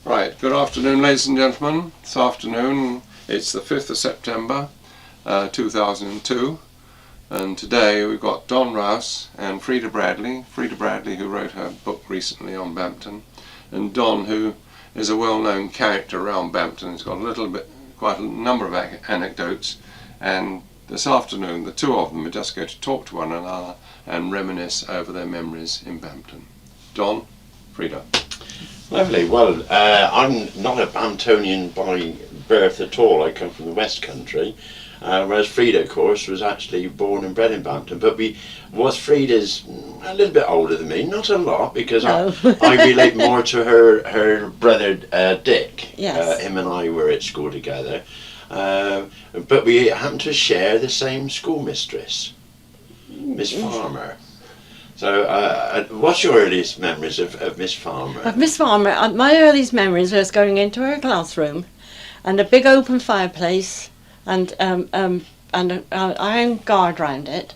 Right, good afternoon ladies and gentlemen. This afternoon it's the 5th of September 2002, and today we've got Don Rouse and Freda Bradley who wrote her book recently on Bampton, and Don, who is a well-known character around Bampton. He's got quite a number of anecdotes, and this afternoon the two of them are just going to talk to one another and reminisce over their memories in Bampton. Don, Freda. Lovely. Well, I'm not a Bamptonian by birth at all. I come from the West Country, whereas Freda, of course, was actually born and bred in Bampton. But Freda's a little bit older than me, not a lot, because No. I relate more to her brother Dick. Yes. Him and I were at school together, but we happen to share the same schoolmistress, Miss Farmer. So, what's your earliest memories of Miss Farmer? Of Miss Farmer, my earliest memories was going into her classroom, and a big open fireplace, and an iron guard round it,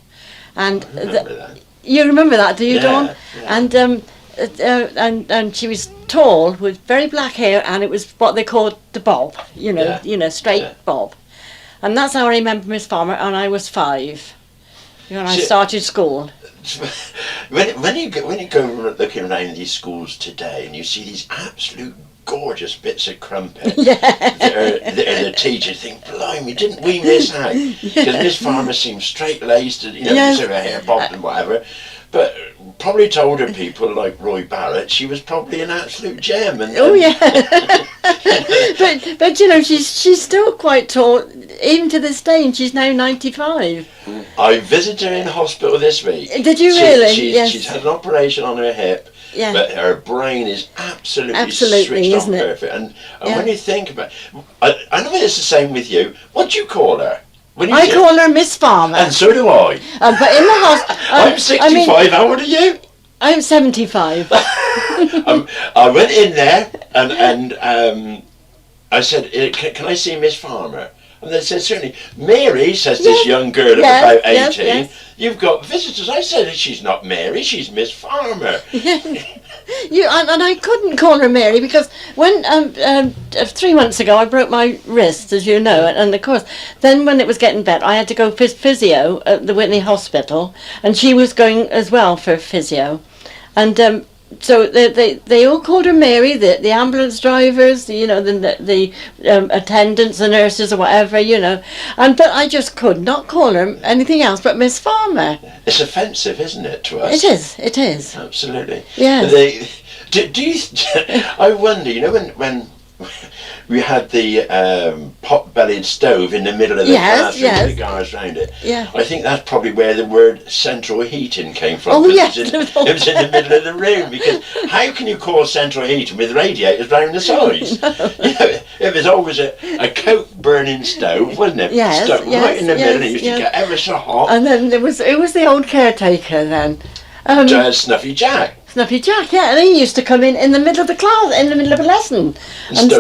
and I remember that. you remember that, do you, Dawn? Yeah. And she was tall with very black hair, and it was what they called the bob, straight bob, and that's how I remember Miss Farmer. And I was 5 when I started school. When you go looking around these schools today and you see these absolute gorgeous bits of crumpet that are the teachers, think, blimey, didn't we miss out? Because Miss Farmer seems straight-laced and, you see her hair bobbed and whatever, but probably to older people like Roy Barrett, she was probably an absolute gem. But she's still quite tall, even to this day, and she's now 95. I visited her in hospital this week. Did you really? She's had an operation on her hip, but her brain is absolutely switched isn't on it? perfect. And when you think about it, I know it's the same with you. What do you call her? I call her Miss Farmer. And so do I. But in the hospital... I'm 65, how old are you? I'm 75. I went in there and I said, can I see Miss Farmer? And they said, certainly. Mary, says this young girl of about 18, you've got visitors. I said, she's not Mary, she's Miss Farmer. And I couldn't call her Mary because when 3 months ago I broke my wrist, as you know, and of course then when it was getting better I had to go for physio at the Whitney Hospital, and she was going as well for physio, and so they all called her Mary, the ambulance drivers, the attendants, the nurses or whatever, but I just could not call her anything else but Miss Farmer. It's offensive, isn't it, to us? It is. Absolutely. Yeah. I wonder, when we had the pot-bellied stove in the middle of the classroom with the guards round it. Yeah. I think that's probably where the word central heating came from. Oh, yes. It was in the middle of the room, because how can you call central heating with radiators round the sides? No. It was always a coke burning stove, wasn't it? Yes, Stuck right in the middle, and it used to get ever so hot. And then it was the old caretaker then. Snuffy Jack. Snuffy Jack, and he used to come in the middle of the class, in the middle of a lesson, and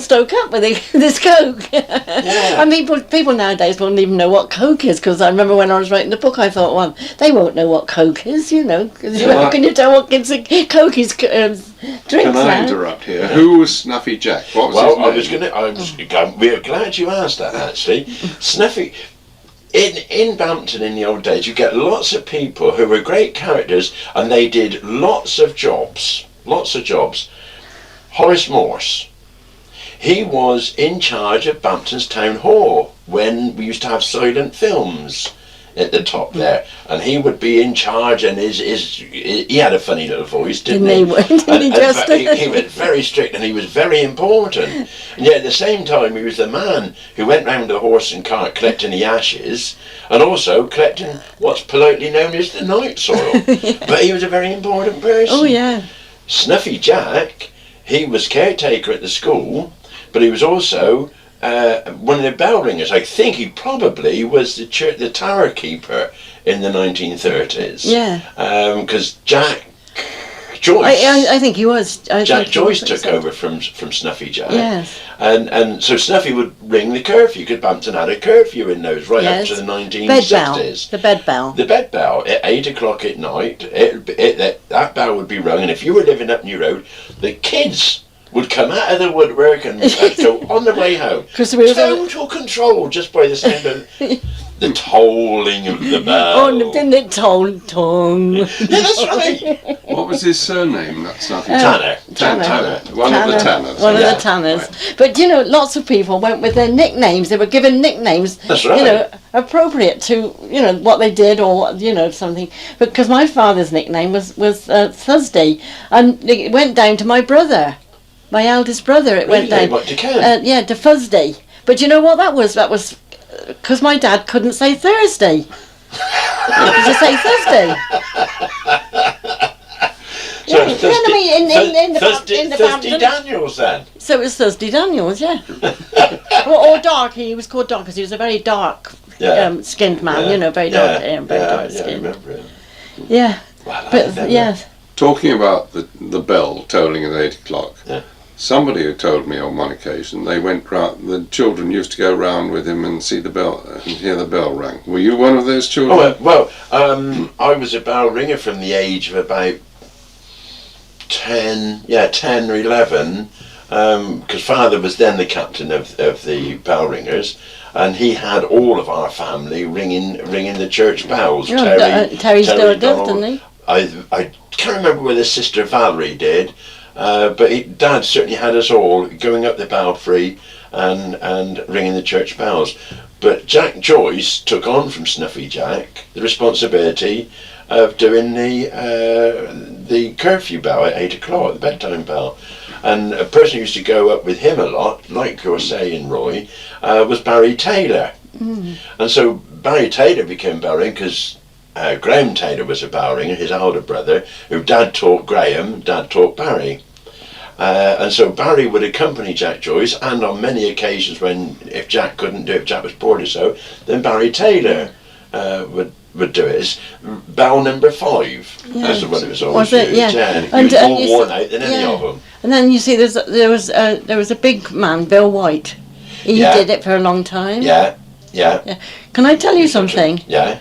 stoke up with this coke. I mean, people nowadays won't even know what coke is, because I remember when I was writing the book, I thought, well, they won't know what coke is, because how can you tell what gives a coke is drinks? Can I interrupt here? Who was Snuffy Jack? What was his name? We're glad you asked that, actually. Snuffy. In Bampton in the old days, you get lots of people who were great characters, and they did lots of jobs. Horace Morse, he was in charge of Bampton's town hall when we used to have silent films at the top there, and he would be in charge, and he had a funny little voice, didn't he? He was very strict, and he was very important, and yet at the same time he was the man who went round the horse and cart collecting the ashes, and also collecting what's politely known as the night soil. But he was a very important person. Oh yeah. Snuffy Jack, he was caretaker at the school, but he was also one of the bell ringers. I think he probably was the tower keeper in the 1930s. Yeah. Because Jack Joyce. I think he was. Jack Joyce took over from Snuffy Jack. Yes. And so Snuffy would ring the curfew, because Bampton had a curfew in those up to the 1960s. The bed bell. The bed bell at 8 o'clock at night. That bell would be rung, and if you were living up New Road, the kids would come out of the woodwork and go on the way home. Total control just by the sound of the tolling of the bell. Oh, didn't it toll? Yeah, that's right. What was his surname? That's nothing. Tanner. One of the Tanners. One of the Tanners. Right. But you know, lots of people went with their nicknames. They were given nicknames. That's right. You know, appropriate to what they did or something. Because my father's nickname was Thursday, and it went down to my brother, my eldest brother. It went down. What, to yeah, to Thursday. But you know what that was? That was because my dad couldn't say Thursday. He could just say Thursday. So yeah, in the Thursday Bampton. Daniels then? So it was Thursday Daniels, yeah. or dark, he was called dark because he was a very dark skinned man, very dark hair and very dark skin. I remember him. Yeah. Well, but yeah. Talking about the bell tolling at 8 o'clock, somebody had told me on one occasion they went round, the children used to go round with him and see the bell and hear the bell ring. Were you one of those children? I was a bell ringer from the age of about 10 or 11, because Father was then the captain of the bell ringers, and he had all of our family ringing the church bells. Terry still does, didn't he? I can't remember whether Sister Valerie did, but Dad certainly had us all going up the belfry and ringing the church bells. But Jack Joyce took on from Snuffy Jack the responsibility of doing the curfew bell at 8 o'clock, the bedtime bell. And a person who used to go up with him a lot, like you were saying, Roy, was Barry Taylor. Mm. And so Barry Taylor became bell ringer because Graham Taylor was a bell ringer, his elder brother, who Dad taught Graham, Dad taught Barry. And so Barry would accompany Jack Joyce, and on many occasions if Jack couldn't do it, if Jack was bored or so, then Barry Taylor would do it. It's bell number 5. Yeah. That's the one it was always used. Yeah. He was more worn out than any of them. And then you see there was a big man, Bill White. He did it for a long time. Yeah. Can I tell you something? Yeah.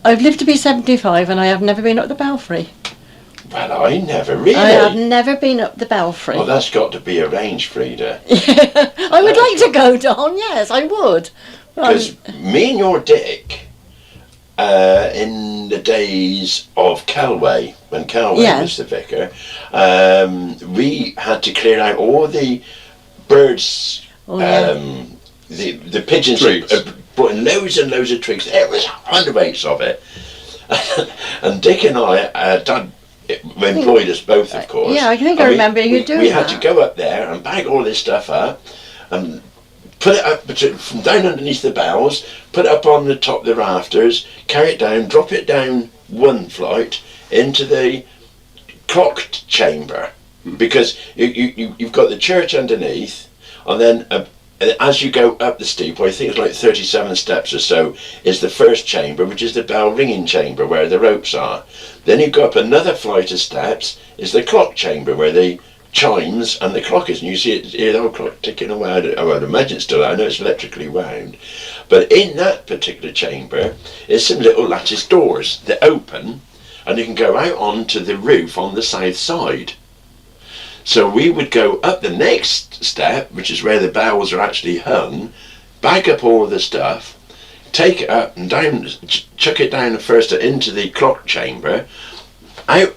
I've lived to be 75 and I have never been up the belfry. Well, I never really. I have never been up the belfry. Well, that's got to be arranged, Freda. I would like to go, Don. Yes, I would. Because me and your Dick, in the days of Kelway, when Kelway was the vicar, we had to clear out all the birds, the pigeons, brought in loads and loads of twigs. There was hundredweights of it. And Dick and I, Dad employed us both, of course. Yeah, I think I remember you doing that. We had to go up there and bag all this stuff up and put it up from down underneath the bells, put it up on the top of the rafters, carry it down, drop it down one flight into the clock chamber, because you've got the church underneath, and then as you go up the steep, I think it's like 37 steps or so, is the first chamber, which is the bell ringing chamber where the ropes are. Then you go up another flight of steps, is the clock chamber where the chimes and the clock is, and you hear the old clock ticking away. I would imagine it's still, I know it's electrically wound. But in that particular chamber is some little lattice doors that open, and you can go out onto the roof on the south side. So we would go up the next step, which is where the bells are actually hung, bag up all the stuff, take it up and down, chuck it down first into the clock chamber, out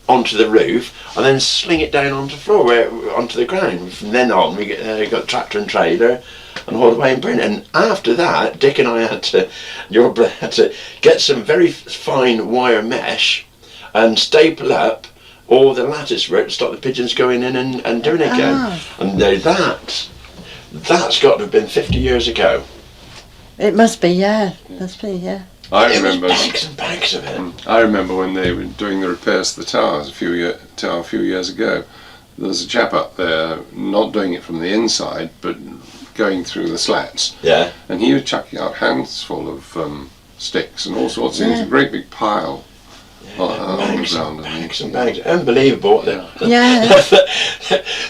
onto the roof, and then sling it down onto the floor, onto the ground. From then on, we got tractor and trailer, and all the way in Britain. And after that, Dick and I your brother had to get some very fine wire mesh and staple up all the lattice work to stop the pigeons going in and doing it again. And that's got to have been 50 years ago. It must be, yeah. Must be, yeah. I remember bags and bags of it. I remember when they were doing the repairs to the towers a few years ago. There was a chap up there not doing it from the inside, but going through the slats. Yeah. And he was chucking out handsful of sticks and all sorts of things. A great big pile. Bags and bags. Unbelievable. Yeah.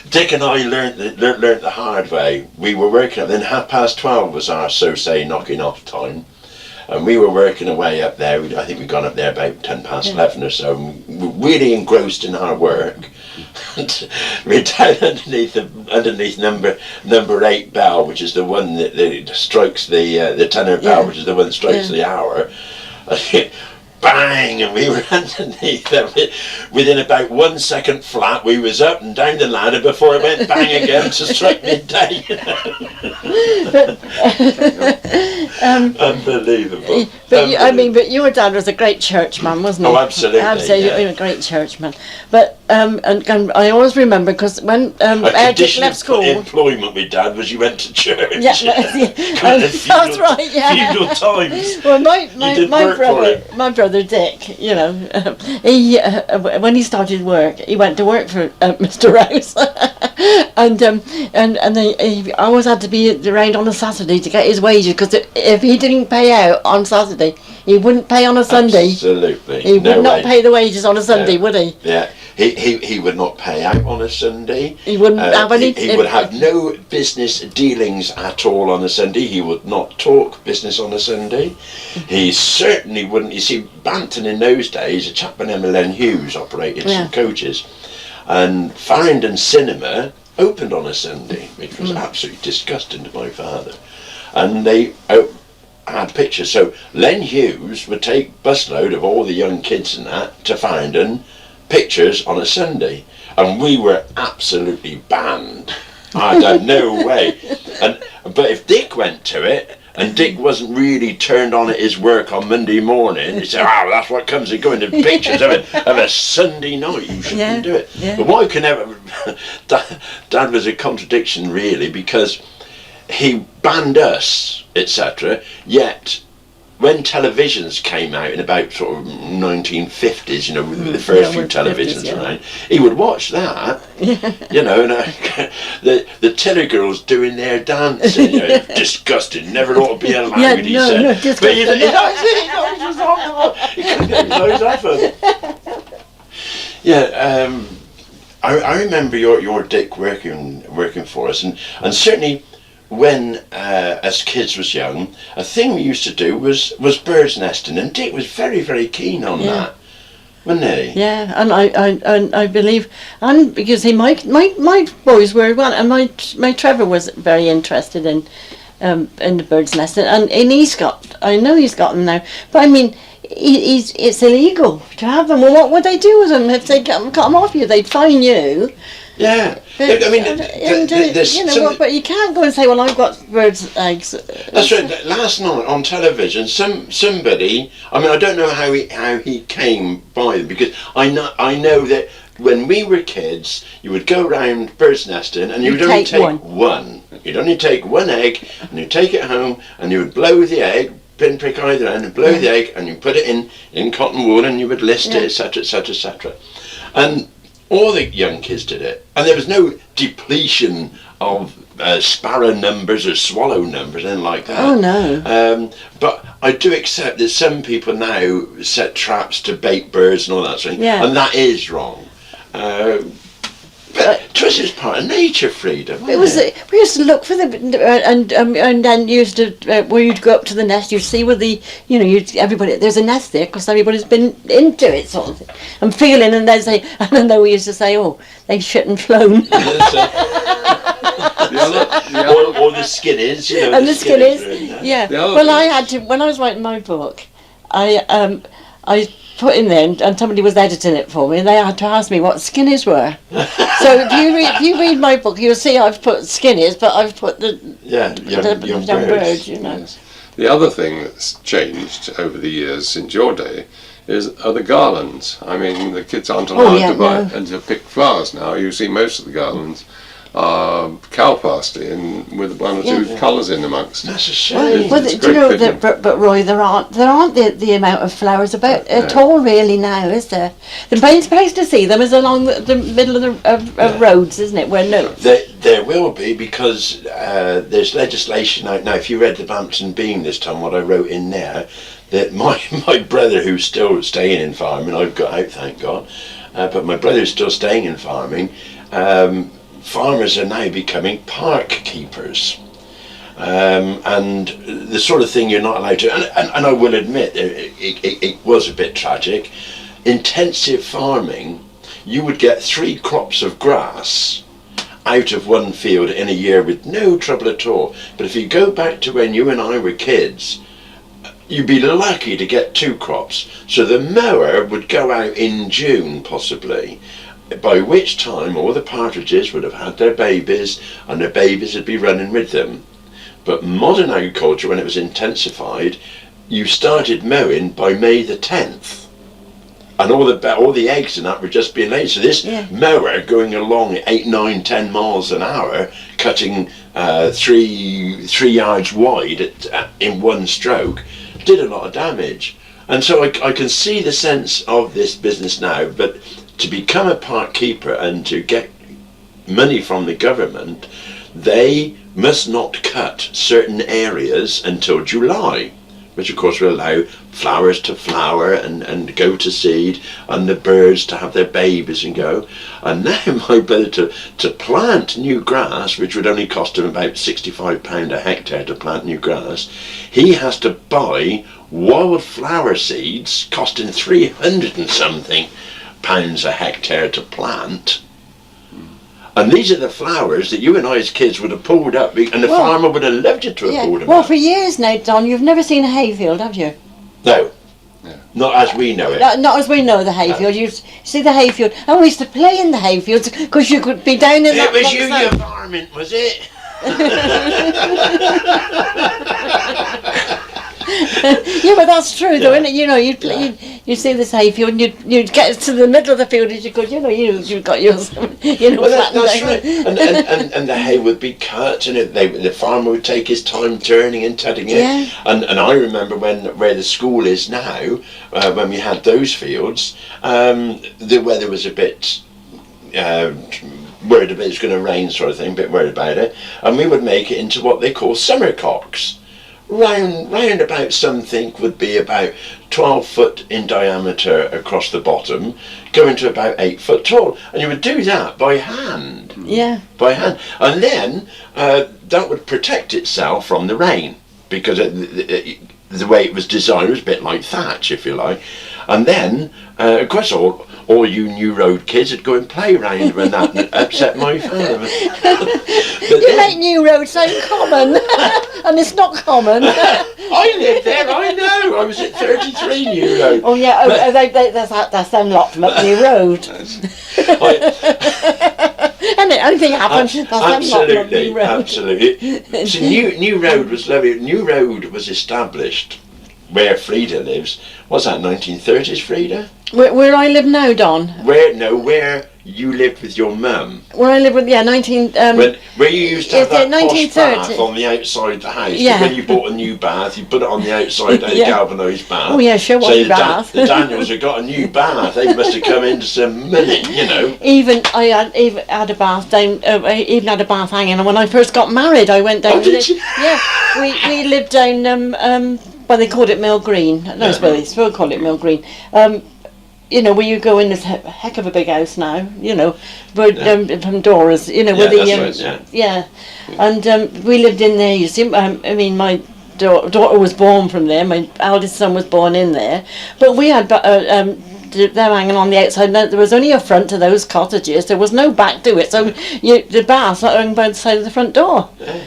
Dick and I learnt the hard way. We were working up, then 12:30 was our so-say knocking off time. And we were working away up there. I think we'd gone up there about 11 or so. We were really engrossed in our work. And we're down underneath number 8 bell, which is the one that strikes the tenor bell, which is the one that strikes the hour. Bang! And we were underneath them. Within about 1 second flat, we was up and down the ladder before it went bang again to strike midday. Unbelievable. But your dad was a great churchman, wasn't he? Oh, absolutely. Absolutely, a great churchman. But and I always remember, because when Dick left school, employment with Dad was you went to church. Yeah, that's right. Yeah. Feudal times. Well, my brother Dick, you know, he when he started work, he went to work for Mr. Rouse, and he always had to be around on a Saturday to get his wages, because if he didn't pay out on Saturday, he wouldn't pay on a Sunday. Absolutely. He would not pay the wages on a Sunday, would he? Yeah. He would not pay out on a Sunday. He wouldn't have any. He would have no business dealings at all on a Sunday. He would not talk business on a Sunday. He certainly wouldn't. You see, Bampton in those days, a chap by the name of Len Hughes operated some coaches, and Farringdon Cinema opened on a Sunday, which was absolutely disgusting to my father. And they had pictures. So Len Hughes would take busload of all the young kids and that to Farringdon, pictures on a Sunday, and we were absolutely banned. I don't know way. But if Dick went to it, and Dick wasn't really turned on at his work on Monday morning, he said, that's what comes of going to pictures of a Sunday night. You shouldn't do it. Yeah. But why can ever? Dad was a contradiction, really, because he banned us, etc. Yet when televisions came out in about sort of 1950s, you know, with the first few televisions around, he would watch that, you know, and the Tiller girls doing their dancing, you know, disgusting, never ought to be allowed, he said. No, disgusting. He couldn't get his eyes off him. Yeah, I remember your Dick working for us, and certainly when as kids was young, a thing we used to do was bird's nesting, and Dick was very, very keen on that, wasn't he? Yeah, and I believe, and because my boys were well, and my Trevor was very interested in the bird's nesting, and I know he's got them now, but I mean, it's illegal to have them. Well, what would they do with them if they cut them off you? They'd fine you. Yeah, but, I mean, but you can't go and say, "Well, I've got birds' eggs." That's right. Last night on television, somebody. I mean, I don't know how he came by them, because I know that when we were kids, you would go around bird's nesting, and you would only take one. You'd only take one egg, and you'd take it home, and you would blow the egg, pinprick either end, and blow the egg, and you put it in cotton wool, and you would list it, etc., etc., etc. And all the young kids did it, and there was no depletion of sparrow numbers or swallow numbers, anything like that. Oh no. But I do accept that some people now set traps to bait birds and all that sort of thing, and that is wrong. But trust is part of nature, Freda. We used to look for them, and then used to where you'd go up to the nest, you'd see where there's a nest there, because everybody's been into it, sort of thing, and feeling, and they'd say, and then we used to say, oh, they shit and flown. Or the skinnies, you know. And the skinnies, yeah. Well, I had to, when I was writing my book, I put in there, and somebody was editing it for me, and they had to ask me what skinnies were. So if you read my book, you'll see I've put skinnies, but I've put the young birds, you know. Yes. The other thing that's changed over the years since your day are the garlands. I mean, the kids aren't allowed to buy and to pick flowers now. You see most of the garlands cow pasty and with one or two colours in amongst. That's a shame. Well, do you know that, but Roy, there aren't the amount of flowers about at all really now, is there? The best place to see them is along the middle of roads, isn't it? Where there will be, because there's legislation out now. If you read the Bampton Beam this time, what I wrote in there, that my brother, who's still staying in farming, I've got out, thank God, but my brother's still staying in farming. Farmers are now becoming park keepers, and the sort of thing you're not allowed to, and I will admit it was a bit tragic. Intensive farming, you would get 3 crops of grass out of one field in a year with no trouble at all. But if you go back to when you and I were kids, you'd be lucky to get 2 crops. So the mower would go out in June possibly, by which time all the partridges would have had their babies and the babies would be running with them. But modern agriculture, when it was intensified, you started mowing by May the 10th. And all the eggs and that were just being laid. So this mower going along 8, 9, 10 miles an hour, cutting 3 yards wide in one stroke, did a lot of damage. And so I can see the sense of this business now, but to become a park keeper and to get money from the government, they must not cut certain areas until July, which of course will allow flowers to flower and go to seed, and the birds to have their babies and go. And now my brother to plant new grass, which would only cost him about £65 a hectare to plant new grass, he has to buy wildflower seeds costing 300 and something pounds a hectare to plant. And these are the flowers that you and I as kids would have pulled up, and the farmer would have loved you to have pulled them up. Well, for years now, Don, you've never seen a hayfield, have you? No. Not as we know it. Not as we know the hayfield. You see the hayfield. And we used to play in the hayfields because you could be down in that. It was your varmint, was it? Yeah, but that's true, though, isn't it? You know, you'd see this hayfield, and you'd get to the middle of the field as you could. You know, you've got yours. Well, that's right. And the hay would be cut, and the farmer would take his time turning and tutting it. Yeah. And I remember where the school is now, when we had those fields, the weather was a bit worried about it was going to rain, sort of thing, a bit worried about it, and we would make it into what they call summer cocks. Round about something would be about 12 foot in diameter across the bottom, going to about 8 foot tall, and you would do that by hand. Yeah. By hand, and then that would protect itself from the rain, because the way it was designed was a bit like thatch, if you like. And then, of course, all you New Road kids would go and play round when that upset my father. You make New Road sound common, and it's not common. I lived there, I know. I was at 33 New Road. Oh yeah, that's unlocked from up New Road. And anything happens, that's unlocked from New Road. Absolutely. So New Road was lovely. New Road was established where Freda lives. What's that, 1930s, Freda? Where I live now, Don. Where you lived with your mum. Where I live with, 19... where you used to have that posh 1930. bath on the outside of the house. Yeah. When you bought a new bath, you put it on the outside, a galvanised bath. Oh yeah, show off your bath. The Daniels have got a new bath. They must have come into some money, you know. I had a bath down, I even had a bath hanging, and when I first got married, I went down... Oh, did you? Yeah, we lived down, well, they called it Mill Green. No, they still call it Mill Green. You know, where you go in this heck of a big house now, you know, but from Dora's, you know, where the and we lived in there. You see, I mean, my daughter was born from there. My eldest son was born in there, but we had them hanging on the outside. There was only a front to those cottages. There was no back to it, so the bath's not hung by the side of the front door. Yeah.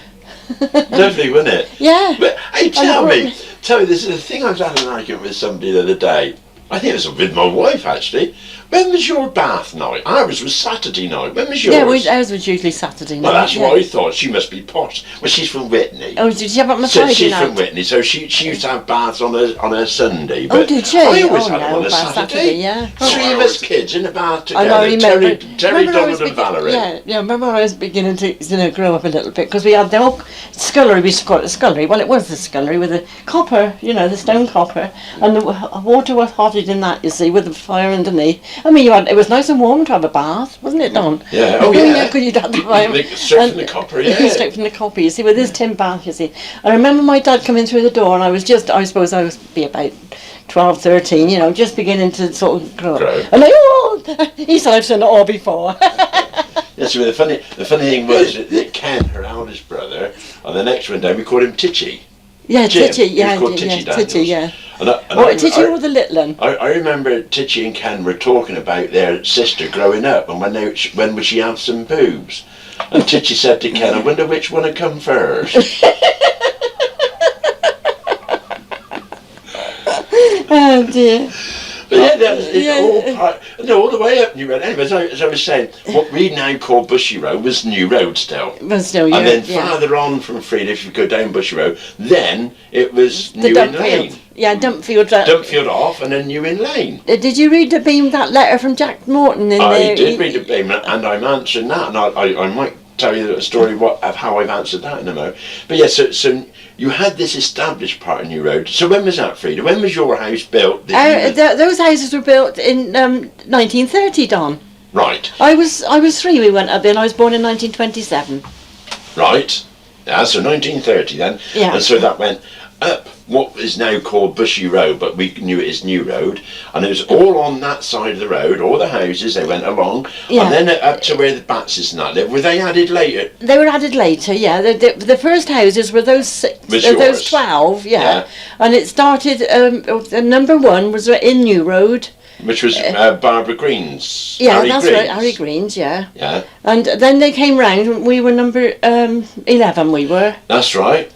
Lovely, wasn't it? Yeah. But hey, tell me, this is the thing. I was having an argument with somebody the other day. I think it was with my wife, actually. When was your bath night? Ours was Saturday night. When was yours? Yeah, ours was usually Saturday night. Well, that's what I thought. She must be posh. Well, she's from Whitney. Oh, did she have it on a Friday She's night? from Whitney, so she used to have baths on a Sunday. Oh, did she? I always had them on a Saturday. Yeah. Three of us kids in a bath together. I remember. Terry, Donald and Valerie. Yeah, remember when I was beginning to grow up a little bit, because we had the whole scullery, we used to call it the scullery. Well, it was the scullery with the copper, the stone copper, and the water was hotted in that, you see, with the fire underneath. I mean, it was nice and warm to have a bath, wasn't it, Don? Yeah, oh yeah. Because you'd have the fire. Straight from the copper, yeah. Straight from the copper, you see, with this tin bath, you see. I remember my dad coming through the door, and I suppose I was be about 12, 13, just beginning to sort of grow up. And he said, I've seen it all before. Yes, well, the funny thing was that Ken, her eldest brother, on the next one down, we called him Titchy. Yeah, Jim. Titchy, He was called Titchy Daniels. Titchy, yeah. Or Titchy or the little one? I remember Titchy and Ken were talking about their sister growing up and when would she have some boobs? And Titchy said to Ken, I wonder which one would come first. Oh dear. But all the way up New Road. Anyway, as I was saying, what we now call Bushy Road was New Road still. But still, yeah. And then farther on from Freda, if you go down Bushy Road, then it was New Inn Lane. Yeah, Dumpfield. Dumpfield off and then New Inn Lane. Did you read the Beam that letter from Jack Morton in there? I did read the Beam, and I'm answering that, and I might tell you a story of how I've answered that in a moment. But yeah, so you had this established part of New Road. So when was that, Freda? When was your house built? Those houses were built in 1930, Don. Right. I was 3. We went up there, and I was born in 1927. Right. Yeah, so 1930 then. Yeah. And so that went up what is now called Bushy Road, but we knew it as New Road, and it was all on that side of the road, all the houses, they went along, and then up to where the Batses and that lived. Were they added later? They were added later, yeah. The first houses were those those 12, yeah. And it started, number 1 was in New Road. Which was Barbara Green's. Yeah, Harry that's Green's. right, Harry Green's, yeah. Yeah. And then they came round, and we were number 11, we were. That's right.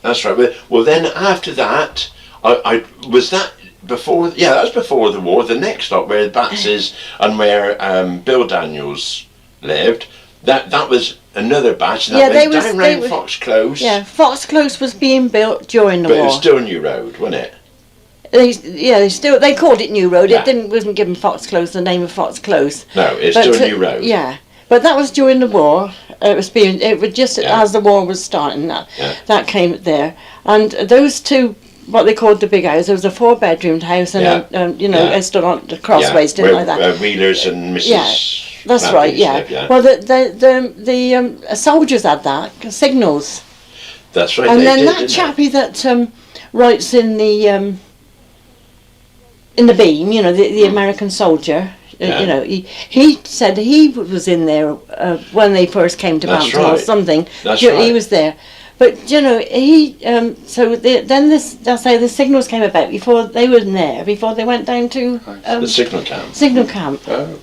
Well, then after that, I was that before. Yeah, that was before the war. The next stop where the Batses and where Bill Daniels lived. That was another batch. And that went down round Fox Close. Yeah, Fox Close was being built during the war. But it was still New Road, wasn't it? They called it New Road. Yeah. It wasn't given Fox Close the name of Fox Close. No, it's still New Road. Yeah, but that was during the war. It was just as the war was starting. That came there, and those two, what they called the big house. There was a 4-bedroomed house, and it stood on the crossways, didn't like that. Wheelers and Mrs. Yeah, that's right. Yeah. Lived, Well, the soldiers had that signals. That's right. And then that chappie that writes in the Beam, the American soldier, he said he was in there when they first came to Bampton or something. That's right. Right. He was there. But, he, then that's how the signals came about before they were there, before they went down to... the signal camp. Signal camp. Oh.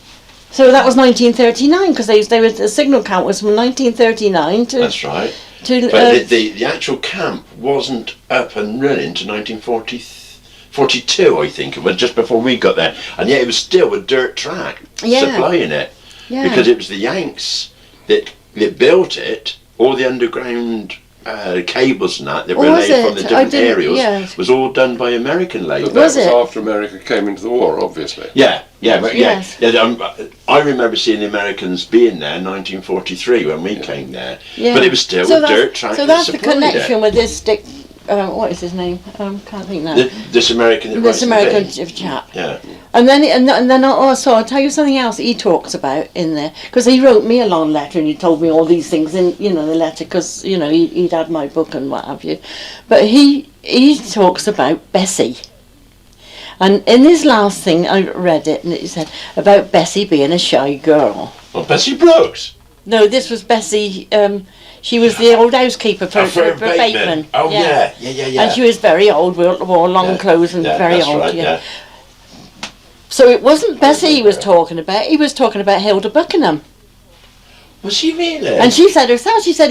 So that was 1939, because the signal camp was from 1939 to... That's right. But the actual camp wasn't up and running to 1942, I think. It was just before we got there. And yet it was still a dirt track supplying it. Yeah. Because it was the Yanks that built it, all the underground cables and that were laid from the different areas was all done by American labour. But that was after America came into the war, obviously. I remember seeing the Americans being there in 1943 when we came there. Yeah. But it was still a dirt track. So that's the connection with this Dick. What is his name? Can't think now. This American chap. Yeah. And then also I'll tell you something else he talks about in there, because he wrote me a long letter and he told me all these things in the letter, because he'd had my book and what have you. But he talks about Bessie. And in his last thing I read it, and it said about Bessie being a shy girl. Well, Bessie Brooks. No, this was Bessie. She was the old housekeeper for Bateman. Oh yeah. And she was very old, wore long clothes and very old. Right, yeah. So it wasn't Bessie he was talking about. He was talking about Hilda Buckingham. Was he really? And she said herself. She said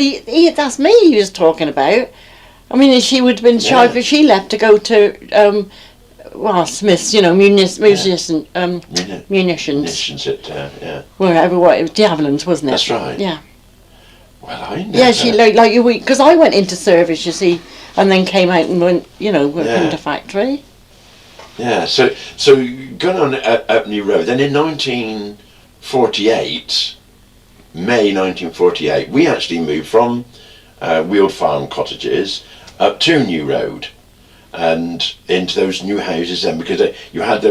that's me he was talking about. I mean, she would have been shy if she left to go to Smith's, munitions. Munitions at wherever, it was Javelins, wasn't it? That's right. Yeah. Well, I never... Yeah, she like you, because I went into service, you see, and then came out and went, into factory. Yeah, so going on up New Road. Then in 1948, May 1948, we actually moved from Wheeled Farm cottages up to New Road and into those new houses then, because you had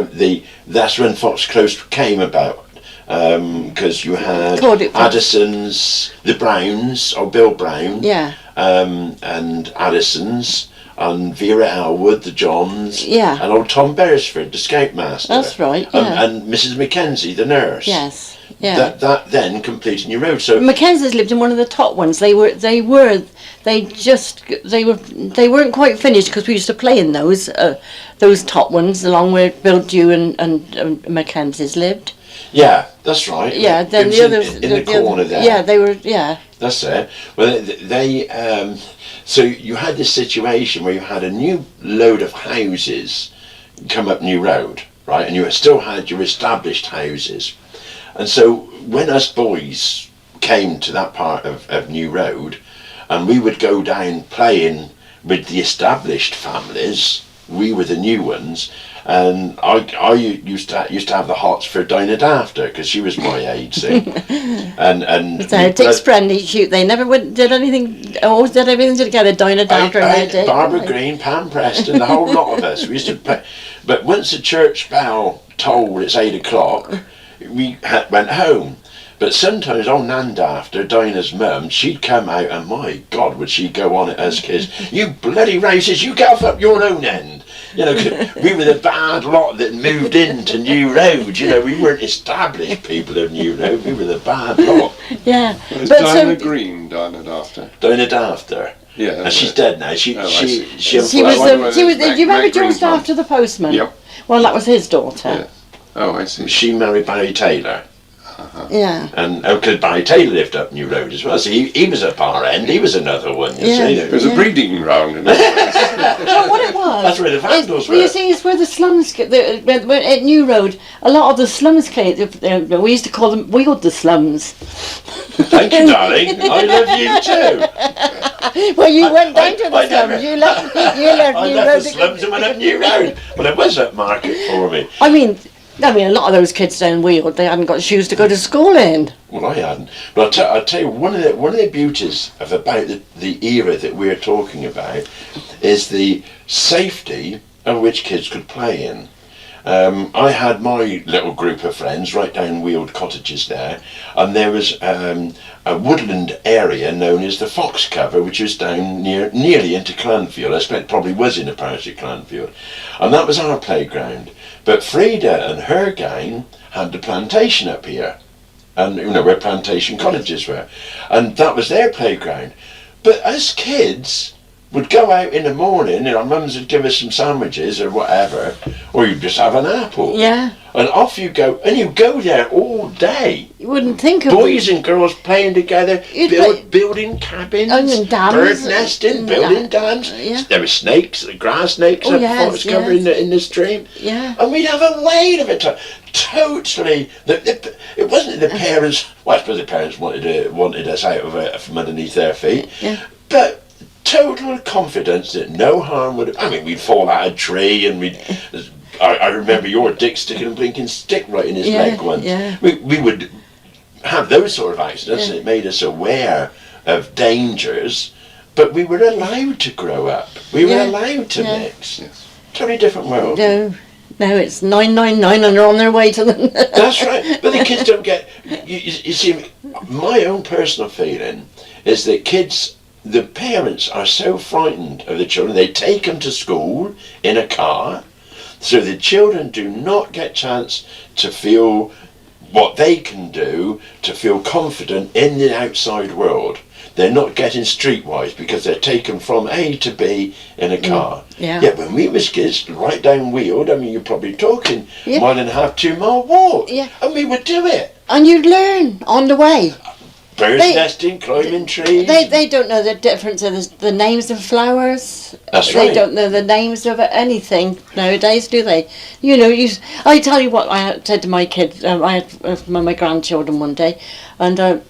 that's when Fox Close came about. Because you had Addison's, the Browns, or Bill Brown, and Addison's, and Vera Elwood, the Johns, and old Tom Beresford, the scoutmaster. That's right, and Mrs. Mackenzie, the nurse. Yes. Yeah. That then completed New Road. So Mackenzie's lived in one of the top ones. They weren't quite finished because we used to play in those top ones along where Bill Dew and Mackenzie's lived. yeah, that's right. Yeah, then It was the others in the corner there. Yeah, they were. Yeah. That's it. Well, they so you had this situation where you had a new load of houses come up New Road, right, and you still had your established houses. And so when us boys came to that part of New Road, and we would go down playing with the established families, we were the new ones, and I used to have the hots for Dinah Dafter because she was my age, see. and So Dick's friendly shoot. They never did anything. Always did everything together. Dinah Dafter and Dick. Barbara Green, Pam Preston, the whole lot of us. We used to play. But once the church bell tolled it's 8 o'clock, we went home. But sometimes old Nan Dafter, Dinah's mum, she'd come out and my God would she go on at us kids. You bloody races, you get off up your own end. You know, 'cause we were the bad lot that moved into New Road. You know, we weren't established people of New Road. We were the bad lot. Yeah. It's But Dinah Green, Dinah Dafter. Dinah Dafter. Yeah. And she's dead now. She I see. she was. wonder whether Do you it's Meg remember George Green's mum. Dafter, the postman? Yep. Well, that was his daughter. Yeah. Oh, I see. She married Barry Taylor. Yeah. And because Barry Taylor lived up New Road as well, so he was at our end. He was another one. You Yeah. see. It was a breeding ground. In it. No, what it was. That's where the Vandals were. Well, you see, it's where the slums, at New Road, a lot of the slums came, we used to call them, the slums. Thank you, darling. I love you too. Well, you went down to the I slums, never- you left I New Road. left the slums and went up New Road. Well, it was up market for me. I mean, a lot of those kids down Weald, they hadn't got shoes to go to school in. Well, I hadn't. But I'll tell you, one of the beauties of about the era that we're talking about is the safety of which kids could play in. I had my little group of friends right down Weald Cottages there, and there was a woodland area known as the Fox Cover, which was down nearly into Clanfield. I expect it probably was in the parish of Clanfield, and that was our playground. But Freda and her gang had the plantation up here, and you know where plantation cottages were, and that was their playground. But us kids would go out in the morning, and our mums would give us some sandwiches or whatever, or you'd just have an apple. Yeah. And off you go, and you go there all day. You wouldn't think of Boys and girls playing together, building cabins, and dams, bird nesting, building dams. Yeah. There were snakes, the grass snakes Oh, up yes, Fox Cover in the stream. Yeah. And we'd have a whale of a time. Totally, it wasn't the parents. Well, I suppose the parents wanted us out of from underneath their feet. Yeah. But total confidence that no harm would. I mean, we'd fall out of a tree, and we'd. I remember your Dick sticking a blinking stick right in his leg once. Yeah. We would have those sort of accidents, and it made us aware of dangers. But we were allowed to grow up. We were allowed to mix. Yes. Totally different world. No, it's 999 and they're on their way to them. That's right. But the kids don't get. You see, my own personal feeling is that kids, the parents are so frightened of the children. They take them to school in a car, so the children do not get chance to feel what they can do, to feel confident in the outside world. They're not getting streetwise because they're taken from A to B in a car. Yeah. Yet when we was kids, right down Weald, I mean, you're probably talking Yeah. 1.5, 2 mile walk. Yeah. And we would do it. And you'd learn on the way. Birds nesting, climbing trees. They don't know the difference of the names of flowers. That's They right. don't know the names of anything nowadays, do they? You know, I tell you what I said to my kids. I had my grandchildren one day, and our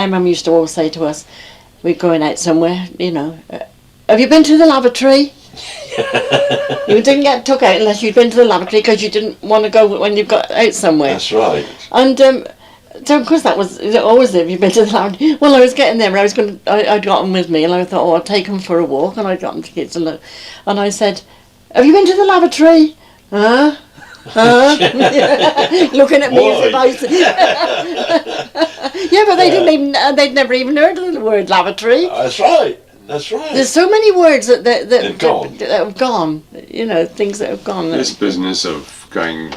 mum used to always say to us, we're going out somewhere, you know, have you been to the lavatory? You didn't get took out unless you'd been to the lavatory because you didn't want to go when you got out somewhere. That's right. And so of course that was always have you been to the lavatory? Well, I was getting there, and I'd got them with me, and I thought, oh, I'll take them for a walk, and I got them to get to look, and I said, have you been to the lavatory? Huh? Looking at me as if I said, yeah, but they didn't even, they'd never even heard of the word lavatory. That's right. That's right. There's so many words that gone. that have gone, you know, things that have gone. This business of going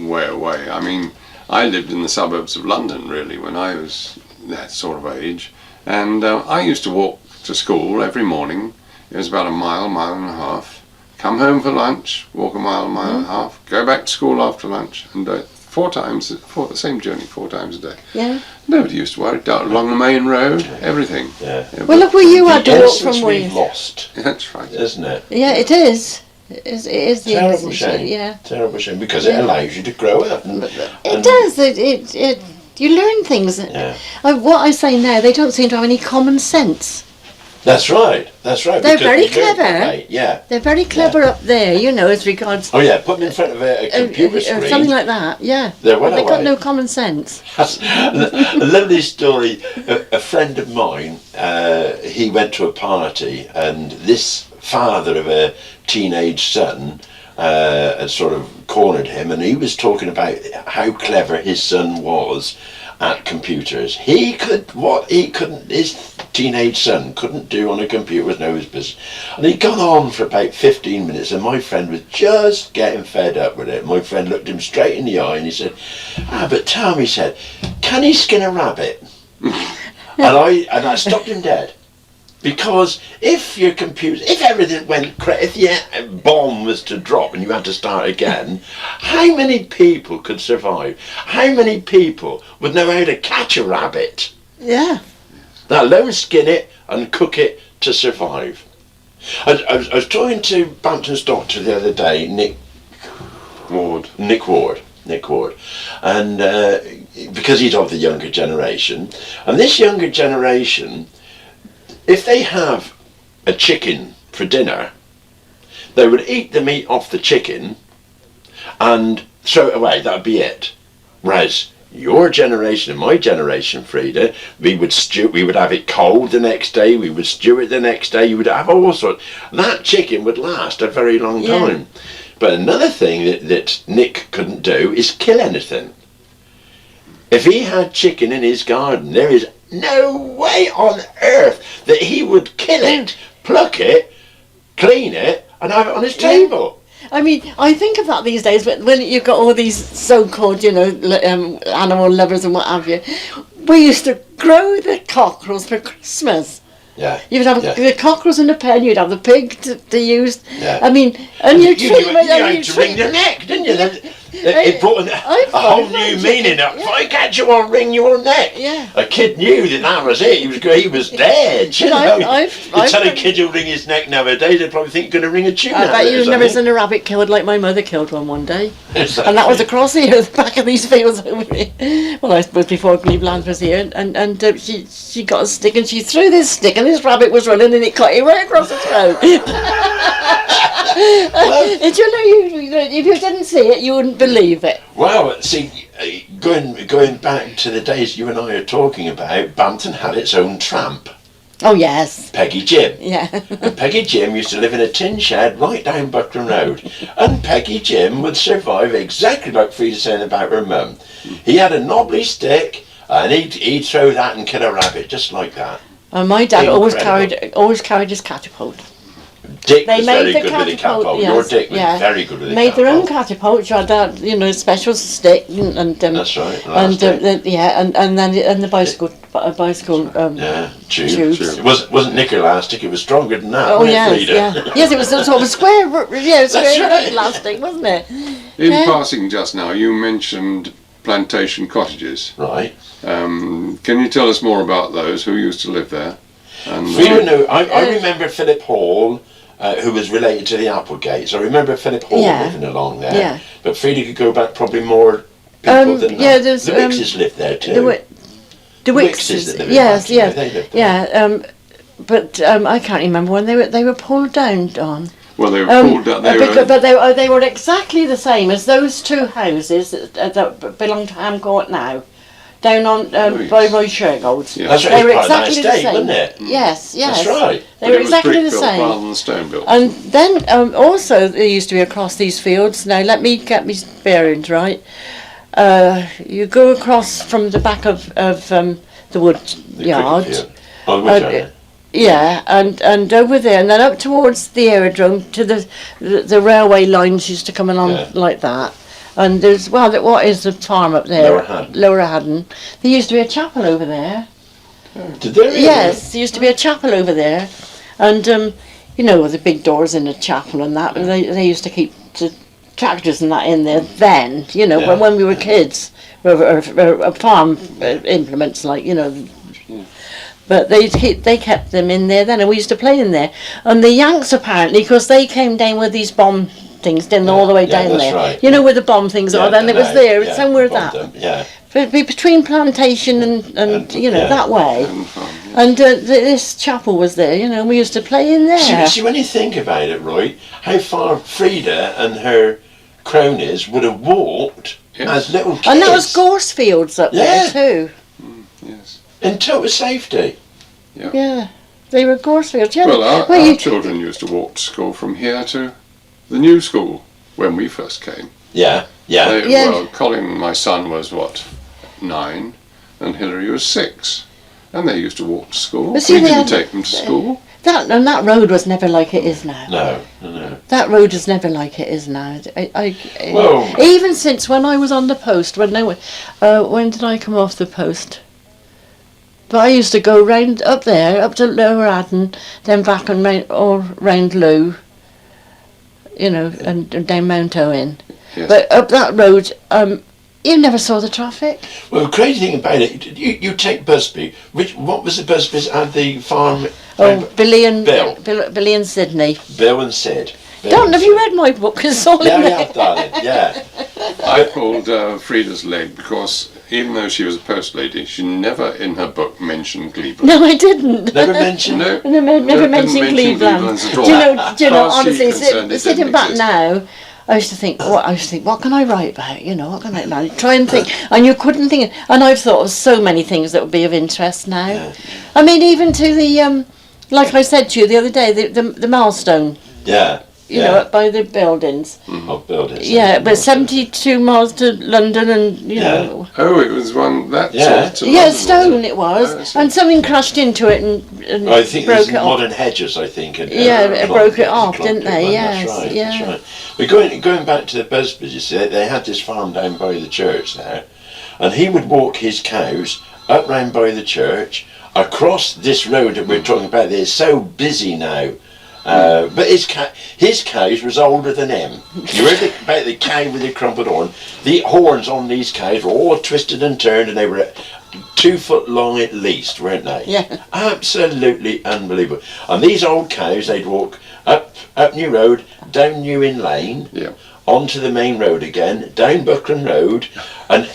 way away, I mean, I lived in the suburbs of London really when I was that sort of age, and I used to walk to school every morning. It was about a mile and a half. Come home for lunch, walk a mile and a half, go back to school after lunch, and do it 4 times, the same journey 4 times a day. Yeah. Nobody used to worry. Down along the main road, everything. Yeah. Well, look where you had to walk Innocence from where we've you... lost, That's right. isn't it? Yeah, it is. It is the Terrible innocence, shame. yeah. Terrible shame, because it allows you to grow up. It does. It you learn things. Yeah. What I say now, they don't seem to have any common sense. That's right. That's right. They're because very we learn clever. that way, yeah. They're very clever up there, you know, as regards Oh yeah, put them in front of a computer screen. or something like that. Yeah, They're well but they got away. no common sense. That's a lovely story. A friend of mine, he went to a party, and this father of a teenage son had sort of cornered him, and he was talking about how clever his son was at computers. His teenage son couldn't do on a computer with no business. And he'd gone on for about 15 minutes, and my friend was just getting fed up with it. My friend looked him straight in the eye and he said, but Tom, he said, can he skin a rabbit? and I stopped him dead. Because if everything went if your bomb was to drop and you had to start again, how many people could survive? How many people would know how to catch a rabbit? Yeah. Let alone skin it and cook it to survive. I was talking to Bampton's doctor the other day, Nick Ward, and because he's of the younger generation, and this younger generation, if they have a chicken for dinner, they would eat the meat off the chicken and throw it away. That would be it. Whereas your generation and my generation, Freda, we would have it cold the next day, we would stew it the next day, you would have all sorts. That chicken would last a very long time. But another thing that Nick couldn't do is kill anything. If he had chicken in his garden, there is no way on earth that he would kill it, pluck it, clean it, and have it on his table. I mean, I think of that these days when you've got all these so-called, you know, animal lovers and what have you. We used to grow the cockerels for Christmas. Yeah. You would have the cockerels in the pen, you'd have the pig to use. Yeah. I mean, and you had to wring their neck, didn't you? It brought a whole new meaning up. If I catch you, I'll wring your neck. Yeah. A kid knew that was it. He was dead. You tell a kid who'll wring his neck nowadays, they'd probably think you're going to wring a tune. I bet you've never seen a rabbit killed like my mother killed one day. Exactly. And that was across here, the back of these fields over here. Well, I suppose before Cleveland was here, and she got a stick and she threw this stick and this rabbit was running and it cut him right across the throat. Did you know, if you didn't see it, you wouldn't believe it. Well, see, going back to the days you and I are talking about, Bampton had its own tramp. Oh, yes. Peggy Jim. Yeah. And Peggy Jim used to live in a tin shed right down Buckland Road. And Peggy Jim would survive exactly like Freda saying about her mum. He had a knobbly stick and he'd throw that and kill a rabbit just like that. And my dad always Incredible. carried his catapult. Dick They was made very the good with the catapult. yes, Your Dick was yeah. very good with the Made catapult. their own catapult. You had that, you know, special stick and That's right. and then the bicycle Tube. tubes. It wasn't nickel elastic. It was stronger than that. Oh wasn't yes, it, Freda? yeah. Yes, it was sort of a square, That's square right. elastic, wasn't it? In passing just now, you mentioned plantation cottages. Right. Can you tell us more about those? Who used to live there? And Freda knew. I remember Philip Hall, who was related to the Applegates. I remember Philip Hall living along there. Yeah. But Freda could go back probably more people than that. There's, the Wickses lived there too. The Wickses that live in yes, Bampton, yes, they lived there. yeah. But I can't remember when they were pulled down, Don. well, they were pulled down. But they were exactly the same as those two houses that belong to Hamcourt now, down on by Roy Shergold's. Yeah. That's right. They It were was quite a nice exactly the day, same. wasn't it? Yes, yes. That's right. They were exactly the same. rather than stone built. And then also there used to be across these fields. Now let me get my bearings right. You go across from the back of the wood yard. Oh, the wood yard. Yeah, and over there, and then up towards the aerodrome to the railway lines used to come along like that, And there's, well, what is the farm up there? Lower Haddon. Lower Haddon. There used to be a chapel over there. Did there really? Yes, there used to be a chapel over there. And, you know, with the big doors in the chapel and that, and they used to keep the tractors and that in there then, you know, Yeah. when we were kids. Or farm implements, like, you know. But they kept them in there then, and we used to play in there. And the Yanks, apparently, because they came down with these bomb things, didn't all the way Yeah, down that's there. right. You know where the bomb things are, then it was there, yeah, somewhere Bampton, that. Yeah. But between Plantation and you know, yeah. that way. And this chapel was there, you know, and we used to play in there. See, when you think about it, Roy, how far Freda and her cronies would have walked as little kids. And that was gorse fields up there too. Yes. In total safety. Yeah, they were gorse fields. Yeah, Well, our children used to walk to school from here to the new school when we first came. Yeah, yeah. Well, Colin, my son, was 9, and Hilary was 6, and they used to walk to school. But see, We they didn't had- take them to school. That road was never like it is now. No. That road is never like it is now. Well- Even since when I was on the post, when did I come off the post? But I used to go round up there, up to Lower Haddon, then back and round Lou, you know, and down Mount Owen. Yes. But up that road, you never saw the traffic. Well, the crazy thing about it, you take Busby. What was the Busbys at the farm? Billy and Bill. Billy and Sydney. Bill and Sid. Don't have you read my book? It's all Yeah, in we there. have, darling. Yeah. I pulled Frida's leg because even though she was a post lady, she never in her book mentioned Cleveland. No, I didn't. Never mentioned. No, Never didn't mentioned mention Cleveland. at Do all. you know? As far as Honestly, she's concerned, it sitting didn't back exist. now, I used to think, what can I write about? You know, what can I now? Try and think, and you couldn't think. And I've thought of so many things that would be of interest now. Yeah. I mean, even to the, like I said to you the other day, the milestone. Yeah. You know, up by the buildings. Of buildings. Yeah, but 72 miles to London, and you know. Oh, it was one that Yeah. sort of Yeah, London, stone wasn't it was, Oh, I see. and something crashed into it and I think broke these it off. modern hedges, I think. Yeah, it broke it off, clogged didn't it, they? well, Yes, that's right, yeah. That's right. But going back to the Busbys, you see, they had this farm down by the church there, and he would walk his cows up round by the church, across this road that we're talking about. They're so busy now. But his cows was older than him. You heard about the cow with the crumpled horn. The horns on these cows were all twisted and turned, and they were 2 foot long at least, weren't they? Yeah. Absolutely unbelievable. And these old cows, they'd walk up New Road, down New Inn Lane, Yeah. onto the main road again, down Buckram Road, and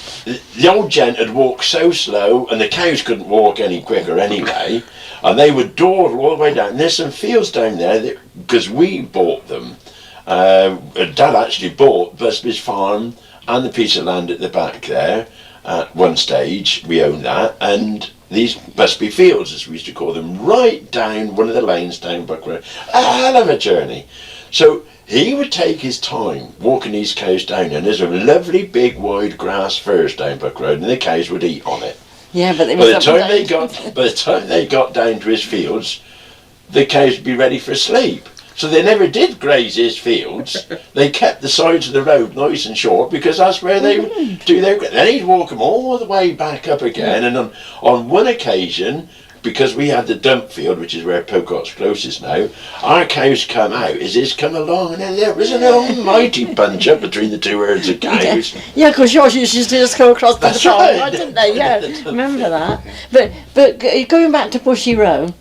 the old gent had walked so slow, and the cows couldn't walk any quicker anyway, and they would dawdle all the way down. There's some fields down there, because we bought them. Dad actually bought Busby's farm and the piece of land at the back there. At one stage, we owned that, and these Busby fields, as we used to call them, right down one of the lanes down Buckram Road. A hell of a journey. So he would take his time walking these cows down, and there's a lovely big wide grass furze down Buck Road, and the cows would eat on it. Yeah, but they By the was time they got down to his fields, the cows would be ready for sleep. So they never did graze his fields. They kept the sides of the road nice and short, because that's where they would do their. Then he'd walk them all the way back up again, and on one occasion, because we had the dump field, which is where Pocot's closest now, our cows come out as his come along, and then there was an almighty bunch up between the 2 herds of cows. Yeah, because yours used to just go across the That's farm, right. didn't they? Yeah, remember that. But going back to Bushy Row,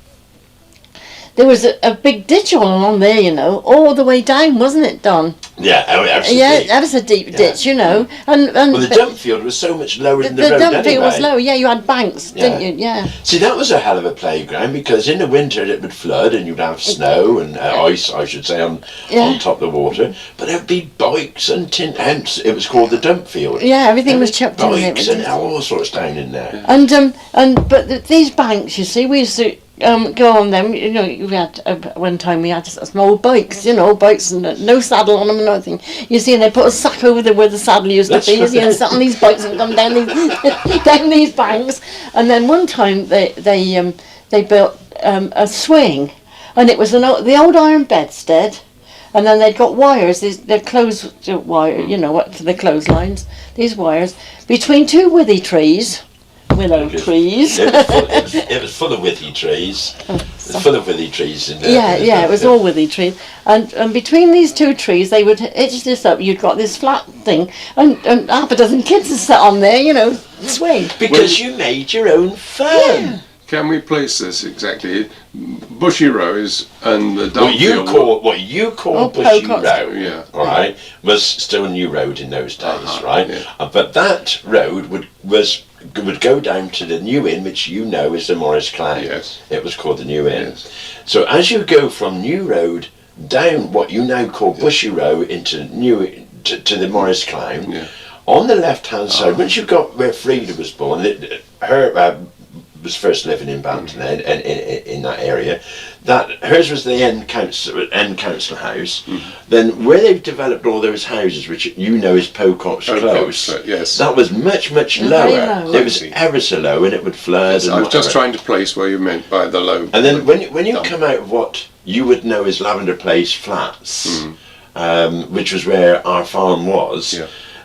there was a big ditch all along there, you know, all the way down, wasn't it, Don? Yeah, oh, absolutely. Yeah, that was a deep ditch, you know. And Well, the dump field was so much lower than the road dump anyway. field was low. Yeah, you had banks, Yeah. didn't you? Yeah. See, that was a hell of a playground, because in the winter it would flood and you'd have snow and ice, I should say, on top of the water. But there'd be bikes and hence it was called the dump field. Yeah, everything There was chucked in there. bikes and all sorts down in there. But these banks, you see, we used to go on them. You know, we had one time we had small bikes, you know, bikes and no saddle on them and nothing. You see, and they put a sack over there where the saddle used to That's be. You see, right. and sat on these bikes and come down these down these banks. And then one time they built a swing, and it was the old iron bedstead. and then they'd got wires, they're clothes wire, you know, what for the clotheslines, these wires, between two withy trees, willow trees. It was full of withy trees. It was full of withy trees in there. Yeah, it was all withy trees. And between these two trees, they would hitch this up. You'd got this flat thing, and half a dozen kids would sit on there, you know, swing. Because you made your own fun. Yeah. Can we place this exactly? Bushy Rose and the What you Dumpfield. call Bushy Pocock's- Road, Yeah. all right, was still New Road in those days, right? yeah. But that road would go down to the New Inn, which you know is the Morris Clown. Yes. It was called the New Inn. Yes. So as you go from New Road down what you now call Bushy Road into to the Morris Clown, Yeah. on the left hand side, once you got where Freda was born, her was first living in Bampton in that area. That hers was the end council house. Then where they've developed all those houses, which you know is Pocock's Close, yes. that was much Very lower. low. It was ever so low, and it would flood. I was just trying to place where you meant by the low. And then when you come out of what you would know as Lavender Place Flats, which was where our farm was.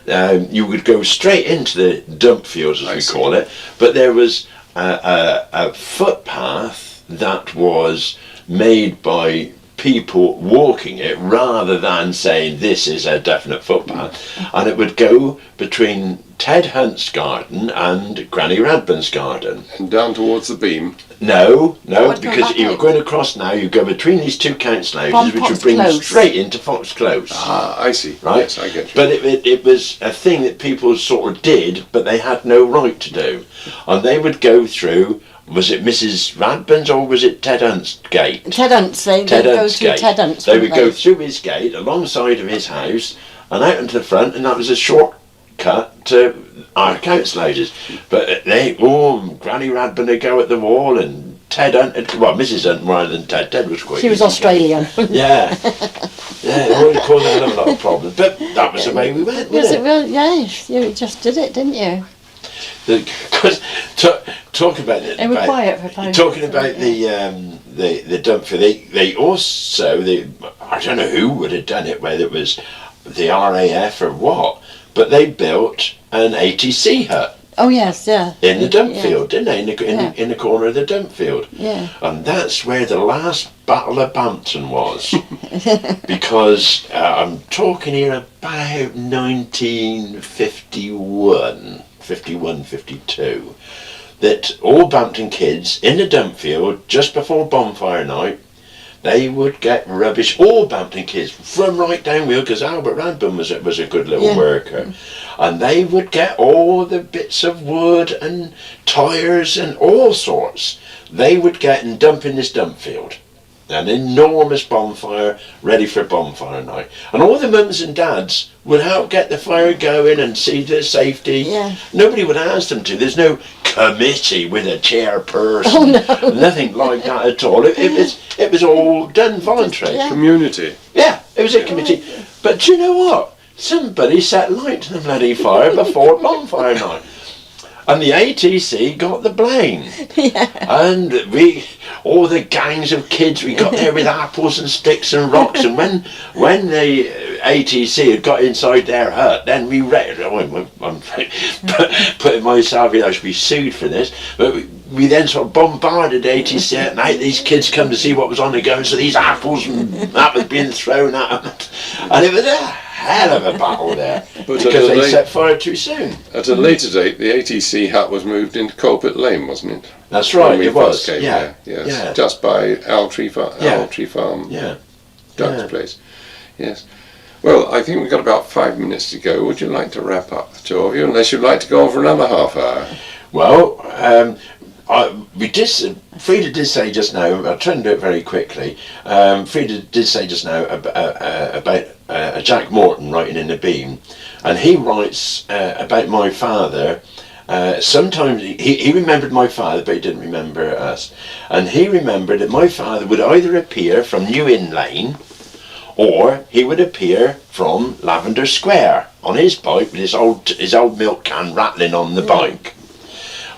Yeah. You would go straight into the dump fields, as we call it, but there was a footpath that was made by people walking it rather than saying this is a definite footpath, and it would go between Ted Hunt's garden and Granny Radburn's garden. And down towards the beam. No, would go because back you're out. going across now, you go between these two council houses, From which Fox would bring you Close. straight into Fox Close. Ah, I see. Right? Yes, I get you. But it was a thing that people sort of did, but they had no right to do. And they would go through, was it Mrs. Radburn's or was it Ted Hunt's gate? Ted Hunt's, they'd go Hunt's through gate. Ted Hunt's. They wouldn't would go through his gate, alongside of his house, and out into the front, and that was a shortcut to our council houses. But Granny Radburn would go at the wall, and Ted Hunt, Mrs. Hunt rather than Ted. Ted was quite She was easy. Australian. Yeah. It always caused a lot of problems. But that was the way we went, Was wasn't it? Well, yes, you just did it, didn't you? Because talk about it. They were quiet for 5 minutes. Talking about the dump field, they also I don't know who would have done it, whether it was the RAF or what, but they built an ATC hut Oh yes, yeah. in the dump Yeah. field, didn't they? In the corner of the dump field. Yeah. And that's where the last Battle of Bampton was. Because I'm talking here about 1951, 52, that all Bampton kids in the dump field, just before bonfire night, they would get rubbish, all Bampton kids, from right downhill, because Albert Radburn was a good little worker, and they would get all the bits of wood and tyres and all sorts, they would get and dump in this dump field. An enormous bonfire ready for bonfire night. And all the mums and dads would help get the fire going and see to the safety. Yeah. Nobody would ask them to. There's no committee with a chairperson. Oh, no. Nothing like that at all. It was all done voluntary. Yeah. Community. Yeah, it was a committee. But do you know what? Somebody set light to the bloody fire before bonfire night. And the ATC got the blame. And all the gangs of kids, we got there with apples and sticks and rocks. And when the ATC had got inside their hut, then I'm putting myself in, I should be sued for this. But we then sort of bombarded the ATC at night. These kids come to see what was on the go. So these apples and that was being thrown at them. And it was a hell of a battle there. But Because they set fire too soon. At a later date, the ATC hut was moved into Culpit Lane, wasn't it? That's When right, we it first was. came Yeah. there, yes. Yeah. Just by Owltree Farm, Yeah. Doug's Yeah. place. Yes. Well, I think we've got about 5 minutes to go. Would you like to wrap up, the two of you, unless you'd like to go on for another half hour? Well, Freda did say just now, I'll try and do it very quickly, Freda did say just now about Jack Morton writing in the Beam, and he writes about my father. Sometimes he remembered my father, but he didn't remember us, and he remembered that my father would either appear from New Inn Lane, or he would appear from Lavender Square on his bike with his old milk can rattling on the bike.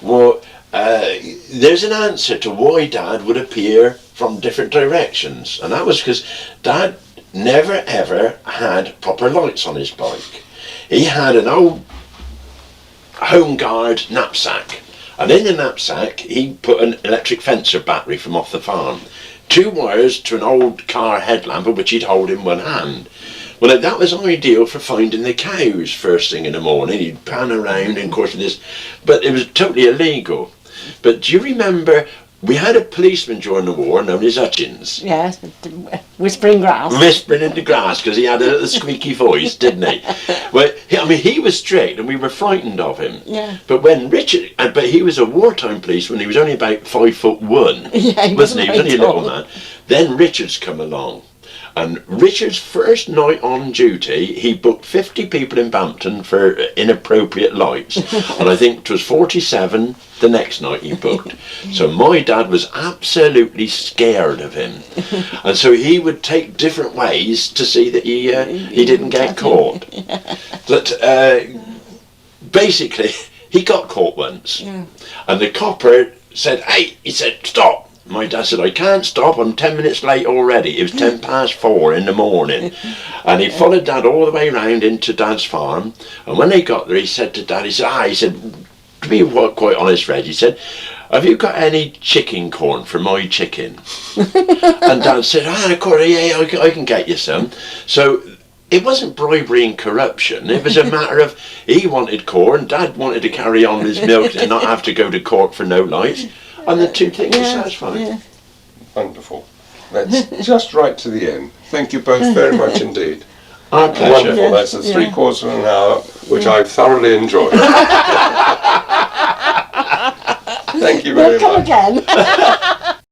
Well, there's an answer to why Dad would appear from different directions, and that was because Dad never ever had proper lights on his bike. He had an old home guard knapsack, and in the knapsack he put an electric fencer battery from off the farm, 2 wires to an old car headlamp which he'd hold in one hand. Well, that was ideal for finding the cows first thing in the morning. He'd pan around and of course this, but it was totally illegal. But do you remember we had a policeman during the war known as Hutchins? Yes, whispering grass. Whispering in the grass because he had a little squeaky voice, didn't he? Well, he was strict and we were frightened of him. Yeah. But when Richard, but he was a wartime policeman. He was only about 5'1". Yeah, he wasn't he? He was only a tall. little man. Then Richard's come along. And Richard's first night on duty, he booked 50 people in Bampton for inappropriate lights. And I think it was 47 the next night he booked. So my dad was absolutely scared of him. And so he would take different ways to see that he didn't get caught. But basically, he got caught once. Yeah. And the copper said, "Hey," he said, "stop." My dad said, "I can't stop, I'm 10 minutes late already." It was 4:10 in the morning. And he followed Dad all the way round into Dad's farm. And when they got there, he said to Dad, he said, to be quite honest, Fred, he said, "Have you got any chicken corn for my chicken?" And Dad said, "Of course, yeah, I can get you some." So it wasn't bribery and corruption. It was a matter of he wanted corn, Dad wanted to carry on his milk and not have to go to court for no lights. And the two things were satisfying. Yeah. Wonderful. That's just right to the end. Thank you both very much indeed. Our pleasure. Wonderful. That's a 3/4 of an hour, which I've thoroughly enjoyed. Thank you very Come much. again.